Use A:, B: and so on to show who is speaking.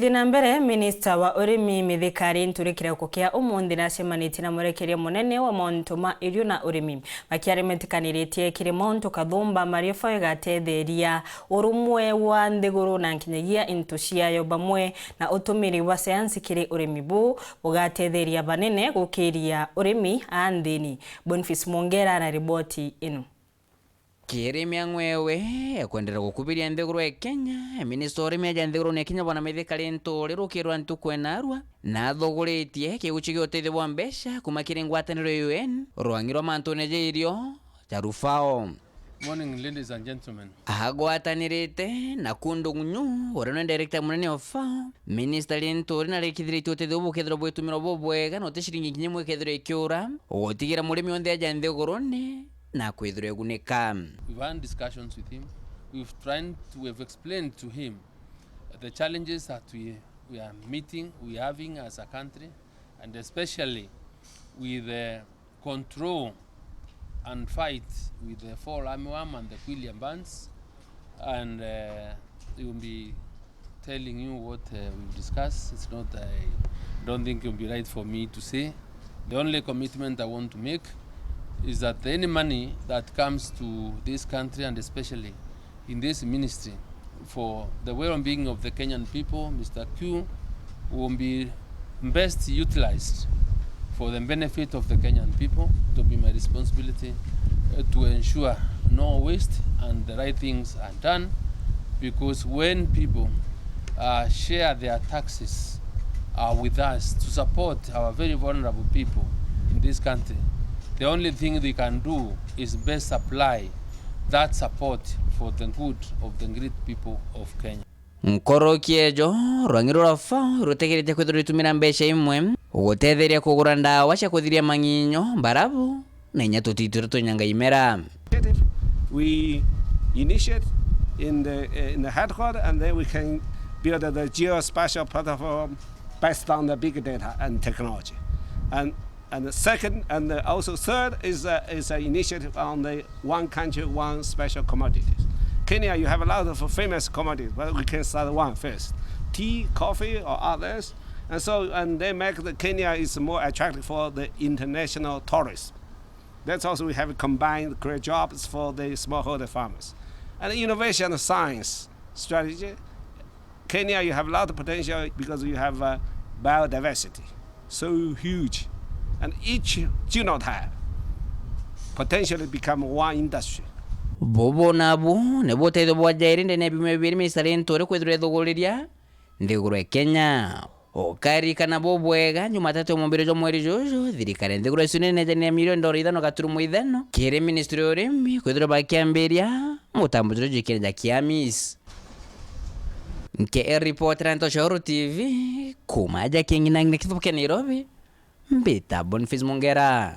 A: Thina mbere Minister wa Urimi MITHIKA LINTURI kirauko kia umundi na cemaniti na mwerekeria munene wa mauntu ma irio na urimi makiaremetikaniretie kirimonto kathumba mariofa igatetheria urumwe wa nthiguru na nkinyagia into ciayo bamwe na utumiri wa sayansi kiri urimi bu ugatetheria banene gukiria urimi andini. Boniface Mongera na riboti ino.
B: Kirimi angwewe ekwendera gukubiria nthiguru ya Kenya Minister wa Urimi ya nthiguru ya Kenya bwana MITHIKA LINTURI rukirwa ntukwenarwa na thoguritie kiguchi gioteithio bwa mbeca kuma kiri ngwataniro UN rwangirwa mantune irio cha rufao.
C: Morning, ladies and gentlemen.
B: Agwatanirite na kundu ngunyu ureno director munene wa FAO Minister LINTURI na rekithirite uteithio bukethiro bwetumiro bobwega no tishiringi nginye mwekethiro ikiura ugotigira murimi onthe ya nthiguru na kwithira gunika.
C: We've had discussions with him. We've explained to him the challenges that we are meeting, we are having as a country, and especially with the control and fight with the four armyworm and the Quillian bands. And we will be telling you what we've discussed. It's not, I don't think it will be right for me to say. The only commitment I want to make is that any money that comes to this country, and especially in this ministry, for the well-being of the Kenyan people, Mr. Q, will be best utilized for the benefit of the Kenyan people. It will be my responsibility to ensure no waste and the right things are done, because when people share their taxes with us to support our very vulnerable people in this country, the only thing they can do is best supply that support for the good of the great people of Kenya.
B: Nkoro kiejo rwangiro rwa FAO rutegerete kwithira itumira mbeca imwe ugutetheria kugura ndawa cia kuthiria manginyo mbarabu na inya tutitiro tunyanga imera.
D: We initiate in the headquarters, and then we can build the geospatial platform based on the big data and technology. And the second and also third is an initiative on the one country, one special commodities. Kenya, you have a lot of famous commodities, but we can start one first. Tea, coffee, or others. And they make Kenya is more attractive for the international tourists. That's also we have combined create jobs for the smallholder farmers. And innovation and science strategy. Kenya, you have a lot of potential because you have biodiversity, so huge. And each genotype potentially become one industry.
B: Bobo nabu nebo tedo bwa jairinde ne bimwe biri Minister LINTURI kwithira thuguriria nthiguru ya Kenya okari kana bobwega nyuma tatu mumbiro jo mweri jojo thirikari nthiguru isunene ne milioni $5 gaturumo 5 kire Ministry ya Urimi kwithira bakiambiria mutambujiro jikira kiamis nke reporter Ntoshauru TV kumaja kingi na kithuke Nairobi mbita Boniface Mongera.